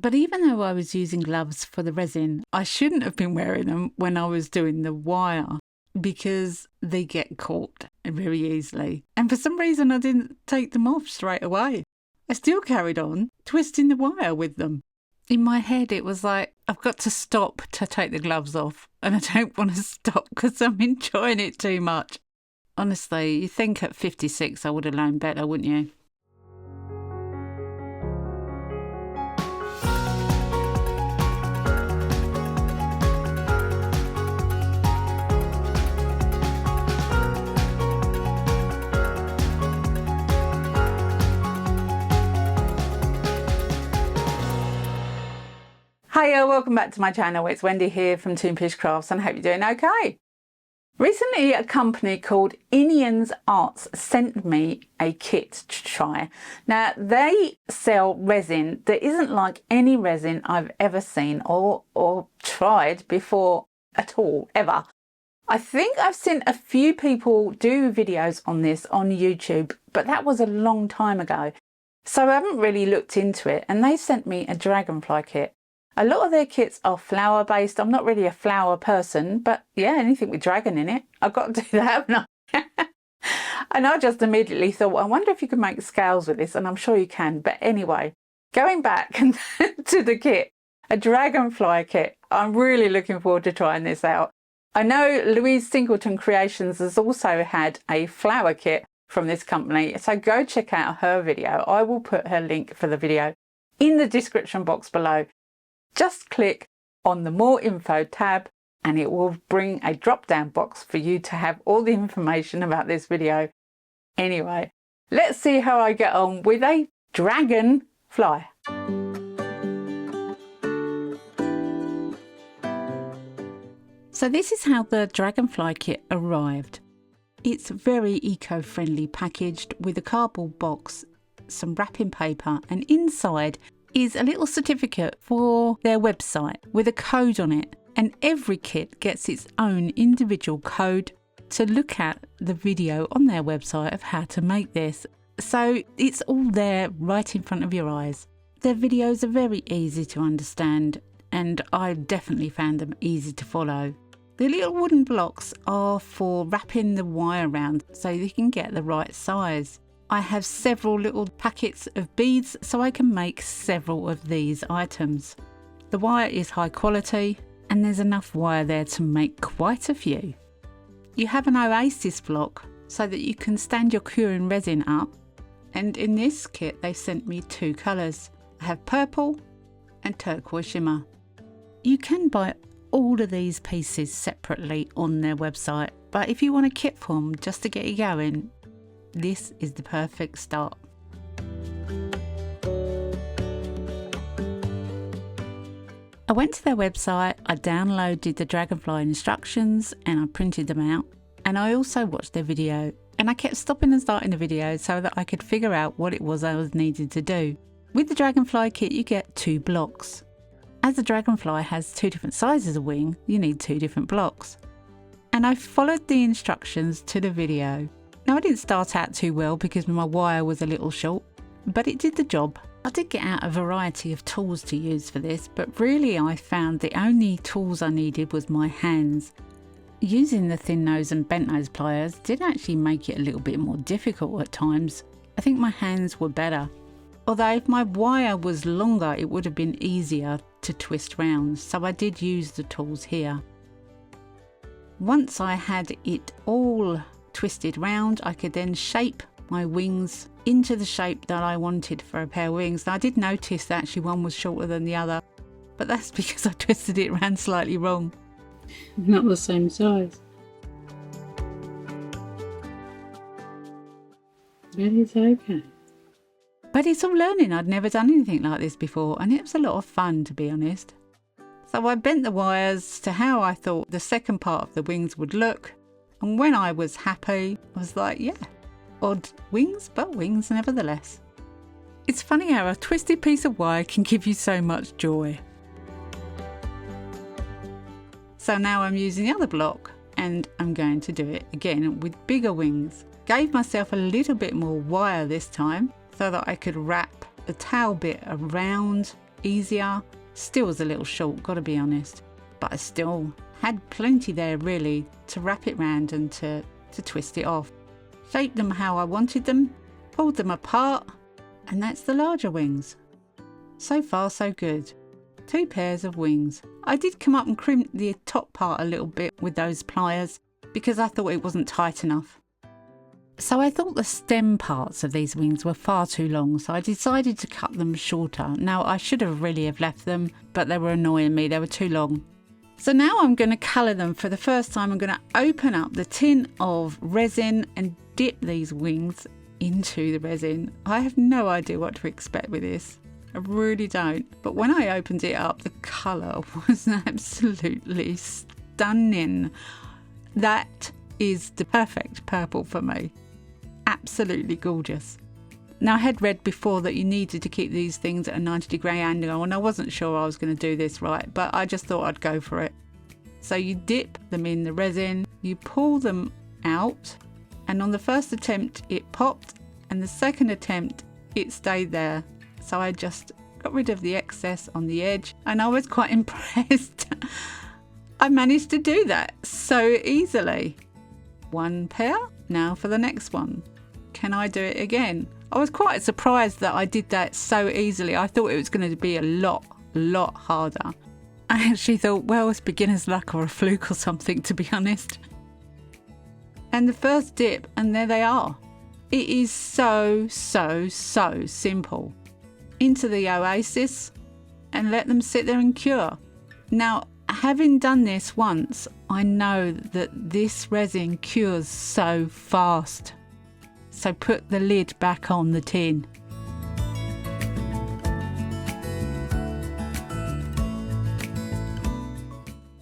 But even though I was using gloves for the resin, I shouldn't have been wearing them when I was doing the wire because they get caught very easily. And for some reason, I didn't take them off straight away. I still carried on twisting the wire with them. In my head, it was like, I've got to stop to take the gloves off. And I don't want to stop because I'm enjoying it too much. Honestly, you think at 56 I would have known better, wouldn't you? Hiya, welcome back to my channel. It's Wendy here from Toonpish Crafts and I hope you're doing okay. Recently, a company called Inions Arts sent me a kit to try. Now, they sell resin that isn't like any resin I've ever seen or tried before at all, ever. I think I've seen a few people do videos on this on YouTube, but that was a long time ago. So I haven't really looked into it, and they sent me a Dragonfly kit. A lot of their kits are flower based. I'm not really a flower person, but yeah, anything with dragon in it, I've got to do that, haven't I? And I just immediately thought, well, I wonder if you can make scales with this, and I'm sure you can. But anyway, going back to the kit, a Dragonfly kit. I'm really looking forward to trying this out. I know Louise Singleton Creations has also had a flower kit from this company, so go check out her video. I will put her link for the video in the description box below. Just click on the More Info tab and it will bring a drop-down box for you to have all the information about this video. Anyway, let's see how I get on with a Dragonfly. So this is how the Dragonfly kit arrived. It's very eco-friendly packaged with a cardboard box, some wrapping paper, and inside is a little certificate for their website with a code on it, and every kit gets its own individual code to look at the video on their website of how to make this. So it's all there right in front of your eyes. Their videos are very easy to understand and I definitely found them easy to follow. The little wooden blocks are for wrapping the wire around so you can get the right size. I have several little packets of beads so I can make several of these items. The wire is high quality and there's enough wire there to make quite a few. You have an oasis block so that you can stand your curing resin up, and in this kit they sent me two colours. I have purple and turquoise shimmer. You can buy all of these pieces separately on their website, but if you want a kit form just to get you going, this is the perfect start. I went to their website, I downloaded the Dragonfly instructions and I printed them out, and I also watched their video, and I kept stopping and starting the video so that I could figure out what it was I was needed to do. With the Dragonfly kit you get two blocks. As the Dragonfly has two different sizes of wing, you need two different blocks. And I followed the instructions to the video. Now, I didn't start out too well because my wire was a little short, but it did the job. I did get out a variety of tools to use for this, but really I found the only tools I needed was my hands. Using the thin nose and bent nose pliers did actually make it a little bit more difficult at times. I think my hands were better. Although if my wire was longer, it would have been easier to twist round, so I did use the tools here. Once I had it all twisted round, I could then shape my wings into the shape that I wanted for a pair of wings. Now, I did notice that actually one was shorter than the other, but that's because I twisted it around slightly wrong. Not the same size. That is okay. But it's all learning. I'd never done anything like this before, and it was a lot of fun, to be honest. So I bent the wires to how I thought the second part of the wings would look, and when I was happy, I was like, yeah, odd wings, but wings nevertheless. It's funny how a twisted piece of wire can give you so much joy. So now I'm using the other block and I'm going to do it again with bigger wings. Gave myself a little bit more wire this time so that I could wrap the tail bit around easier. Still was a little short, gotta be honest, but I still had plenty there really to wrap it round and to twist it off. Shaped them how I wanted them, pulled them apart, and that's the larger wings. So far so good. 2 pairs of wings. I did come up and crimp the top part a little bit with those pliers because I thought it wasn't tight enough. So I thought the stem parts of these wings were far too long, so I decided to cut them shorter. Now I should have really have left them, but they were annoying me, they were too long. So now I'm going to colour them for the first time. I'm going to open up the tin of resin and dip these wings into the resin. I have no idea what to expect with this. I really don't. But when I opened it up, the colour was absolutely stunning. That is the perfect purple for me. Absolutely gorgeous. Now I had read before that you needed to keep these things at a 90-degree angle, and I wasn't sure I was going to do this right, but I just thought I'd go for it. So you dip them in the resin, you pull them out, and on the first attempt it popped, and the second attempt it stayed there. So I just got rid of the excess on the edge, and I was quite impressed. I managed to do that so easily. 1 pair. Now for the next one. Can I do it again? I was quite surprised that I did that so easily. I thought it was going to be a lot harder. I actually thought, well, it's beginner's luck or a fluke or something, to be honest. And the first dip, and there they are. It is so simple. Into the oasis and let them sit there and cure. Now, having done this once, I know that this resin cures so fast. So put the lid back on the tin.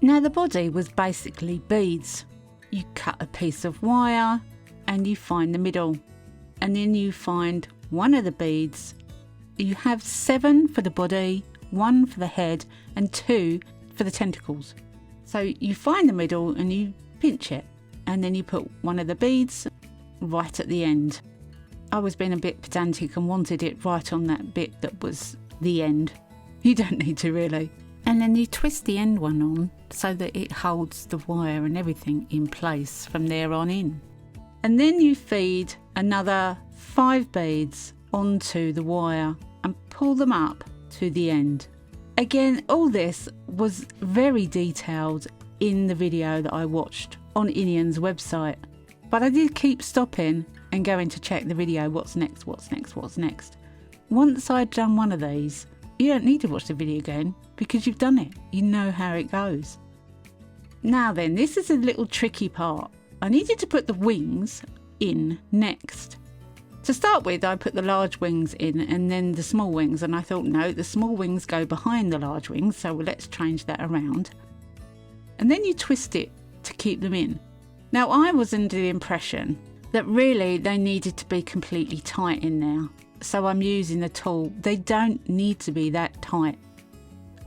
Now the body was basically beads. You cut a piece of wire and you find the middle, and then you find one of the beads. You have 7 for the body, 1 for the head and 2 for the tentacles. So you find the middle and you pinch it, and then you put one of the beads right at the end. I was being a bit pedantic and wanted it right on that bit that was the end. You don't need to really. And then you twist the end one on so that it holds the wire and everything in place from there on in. And then you feed another 5 beads onto the wire and pull them up to the end. Again, all this was very detailed in the video that I watched on Inions' website, but I did keep stopping and going to check the video. What's next? Once I'd done one of these, you don't need to watch the video again because you've done it. You know how it goes. Now then, this is a little tricky part. I needed to put the wings in next. To start with, I put the large wings in and then the small wings, and I thought, no, the small wings go behind the large wings, so let's change that around. And then you twist it to keep them in. Now, I was under the impression that really they needed to be completely tight in there, so I'm using the tool. They don't need to be that tight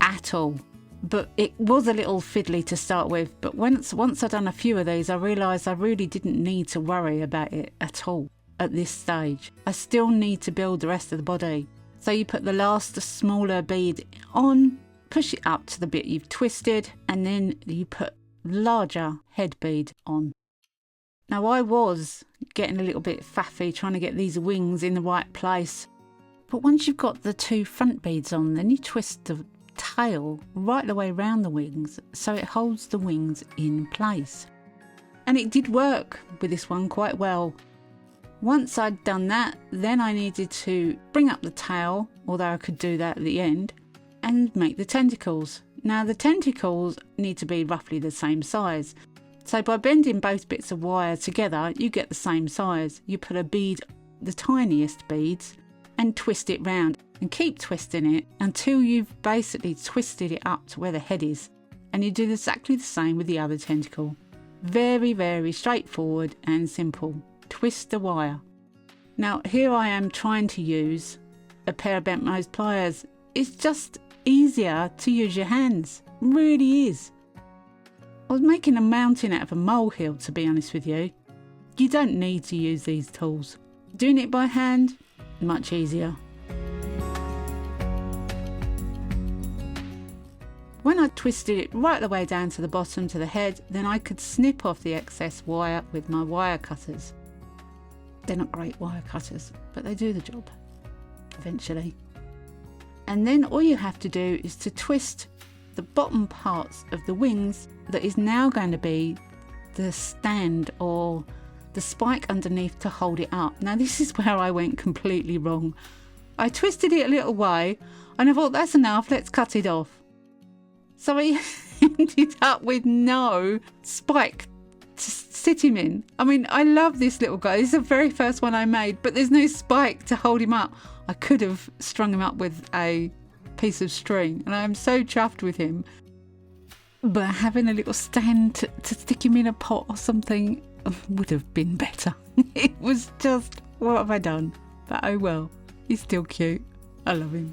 at all, but it was a little fiddly to start with. But once I'd done a few of these, I realised I really didn't need to worry about it at all. At this stage, I still need to build the rest of the body. So you put the last smaller bead on, push it up to the bit you've twisted, and then you put larger head bead on. Now I was getting a little bit faffy trying to get these wings in the right place, but once you've got the 2 front beads on, then you twist the tail right the way around the wings so it holds the wings in place. And it did work with this one quite well. Once I'd done that, then I needed to bring up the tail, although I could do that at the end, and make the tentacles. Now the tentacles need to be roughly the same size. So by bending both bits of wire together, you get the same size. You put a bead, the tiniest beads, and twist it round and keep twisting it until you've basically twisted it up to where the head is. And you do exactly the same with the other tentacle. Very straightforward and simple. Twist the wire. Now here I am trying to use a pair of bent nose pliers. It's just easier to use your hands. It really is. I was making a mountain out of a molehill, to be honest with you. You don't need to use these tools. Doing it by hand, much easier. When I twisted it right the way down to the bottom to the head, then I could snip off the excess wire with my wire cutters. They're not great wire cutters, but they do the job eventually. And then all you have to do is to twist the bottom parts of the wings that is now going to be the stand or the spike underneath to hold it up. Now this is where I went completely wrong. I twisted it a little way and I thought, that's enough, let's cut it off. So I ended up with no spike to sit him in. I mean, I love this little guy. This is the very first one I made, but there's no spike to hold him up. I could have strung him up with a piece of string, and I'm so chuffed with him. But having a little stand to stick him in a pot or something would have been better. It was just, what have I done? But oh well, he's still cute. I love him.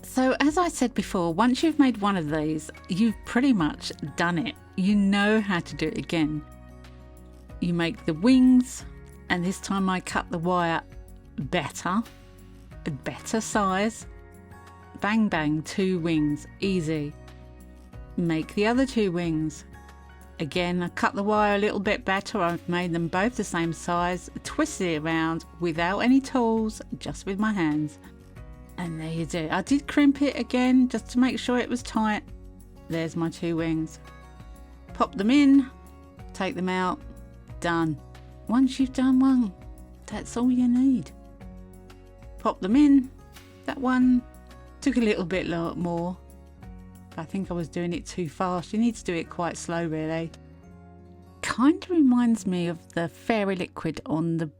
So as I said before, once you've made one of these, you've pretty much done it. You know how to do it again. You make the wings, and this time I cut the wire better, a better size. Bang bang, 2 wings, easy. Make the other 2 wings. Again, I cut the wire a little bit better. I've made them both the same size, twisted it around without any tools, just with my hands. And there you do. I did crimp it again just to make sure it was tight. There's my 2 wings. Pop them in, take them out, done. Once you've done one, that's all you need. Pop them in. That one took a little bit more. I think I was doing it too fast. You need to do it quite slow, really. Kind of reminds me of the fairy liquid on the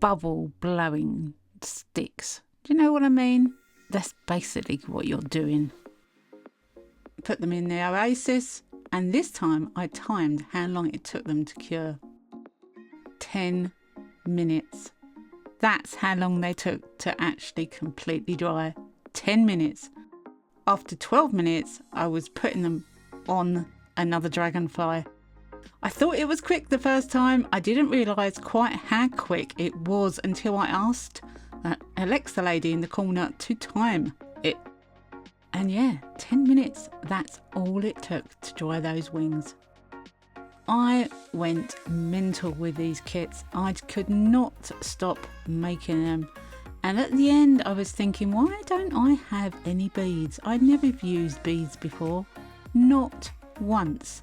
bubble blowing sticks. Do you know what I mean? That's basically what you're doing. Put them in the oasis, and this time I timed how long it took them to cure. 10 minutes. That's how long they took to actually completely dry. 10 minutes. After 12 minutes, I was putting them on another Dragonfly. I thought it was quick the first time. I didn't realise quite how quick it was until I asked Alexa lady in the corner to time it. And yeah, 10 minutes. That's all it took to dry those wings. I went mental with these kits. I could not stop making them. And at the end I was thinking, why don't I have any beads? I'd never used beads before. Not once.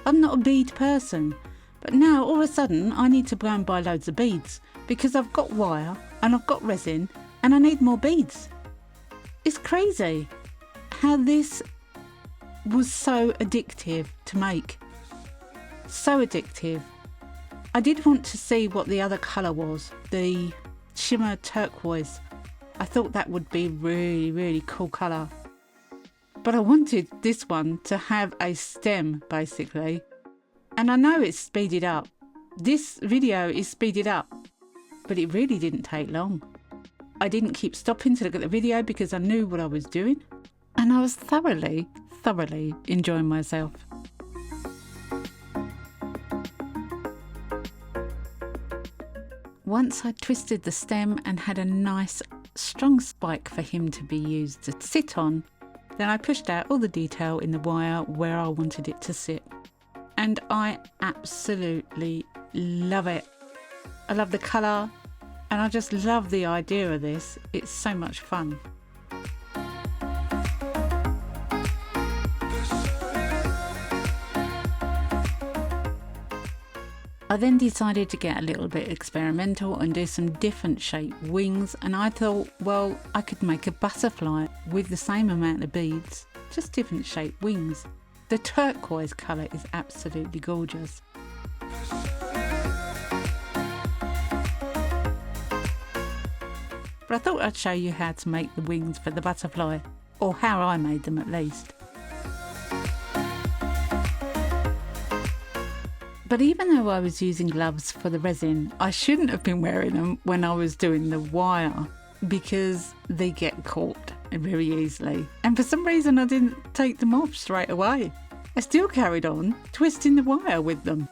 I'm not a bead person. But now all of a sudden I need to go and buy loads of beads because I've got wire and I've got resin and I need more beads. It's crazy how this was so addictive to make. So addictive. I did want to see what the other colour was, the shimmer turquoise. I thought that would be really, really cool colour. But I wanted this one to have a stem, basically. And I know it's speeded up. This video is speeded up, but it really didn't take long. I didn't keep stopping to look at the video because I knew what I was doing. And I was thoroughly enjoying myself. Once I twisted the stem and had a nice strong spike for him to be used to sit on, then I pushed out all the detail in the wire where I wanted it to sit. And I absolutely love it. I love the colour and I just love the idea of this. It's so much fun. I then decided to get a little bit experimental and do some different shaped wings, and I thought, well, I could make a butterfly with the same amount of beads, just different shaped wings. The turquoise colour is absolutely gorgeous. But I thought I'd show you how to make the wings for the butterfly, or how I made them at least. But even though I was using gloves for the resin, I shouldn't have been wearing them when I was doing the wire because they get caught very easily. And for some reason I didn't take them off straight away. I still carried on twisting the wire with them.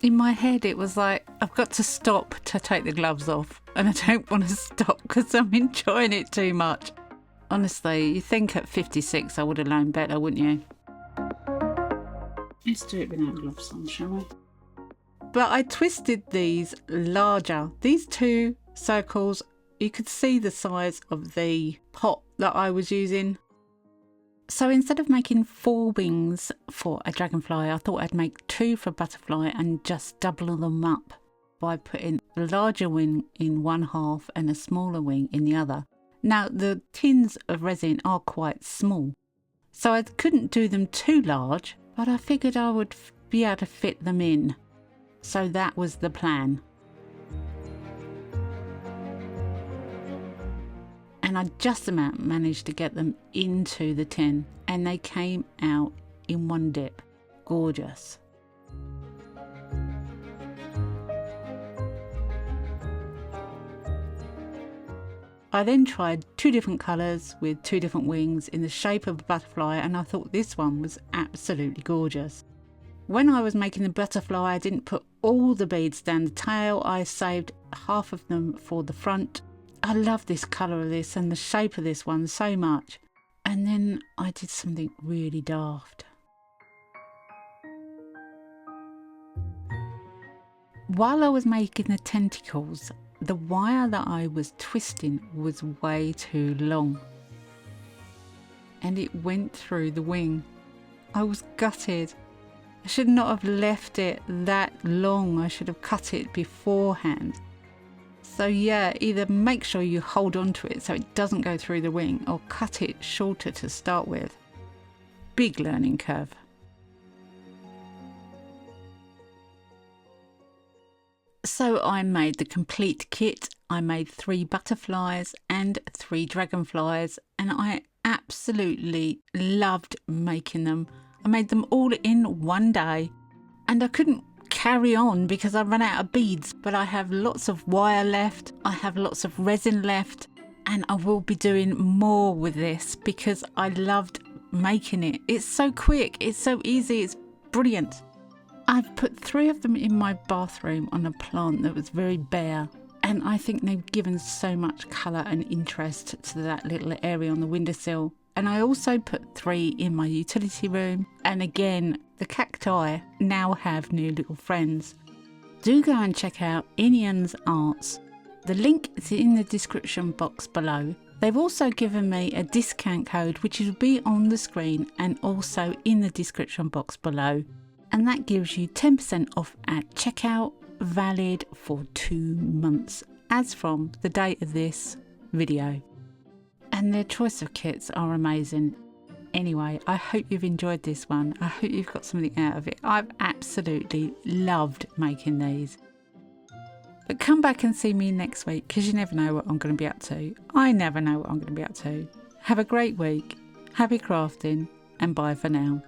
In my head it was like, I've got to stop to take the gloves off, and I don't want to stop because I'm enjoying it too much. Honestly, you think at 56 I would have known better, wouldn't you? Let's do it without gloves on, shall we? But I twisted these larger. These two circles, you could see the size of the pot that I was using. So instead of making 4 wings for a dragonfly, I thought I'd make 2 for a butterfly and just double them up by putting a larger wing in one half and a smaller wing in the other. Now, the tins of resin are quite small, so I couldn't do them too large, but I figured I would be able to fit them in. So that was the plan. And I just about managed to get them into the tin, and they came out in one dip. Gorgeous. I then tried 2 different colours with 2 different wings in the shape of a butterfly, and I thought this one was absolutely gorgeous. When I was making the butterfly, I didn't put all the beads down the tail. I saved half of them for the front. I love this colour of this and the shape of this one so much. And then I did something really daft. While I was making the tentacles, the wire that I was twisting was way too long, and it went through the wing. I was gutted. I should not have left it that long. I should have cut it beforehand. So yeah, either make sure you hold on to it so it doesn't go through the wing, or cut it shorter to start with. Big learning curve. So I made the complete kit. I made 3 butterflies and 3 dragonflies, and I absolutely loved making them. I made them all in one day, and I couldn't carry on because I ran out of beads, but I have lots of wire left, I have lots of resin left, and I will be doing more with this because I loved making it. It's so quick, it's so easy, it's brilliant. I've put 3 of them in my bathroom on a plant that was very bare, and I think they've given so much colour and interest to that little area on the windowsill. And I also put 3 in my utility room, and again, the cacti now have new little friends. Do go and check out Inions Arts. The link is in the description box below. They've also given me a discount code which will be on the screen and also in the description box below. And that gives you 10% off at checkout, valid for 2 months, as from the date of this video. And their choice of kits are amazing. Anyway, I hope you've enjoyed this one. I hope you've got something out of it. I've absolutely loved making these. But come back and see me next week, because you never know what I'm going to be up to. I never know what I'm going to be up to. Have a great week. Happy crafting, and bye for now.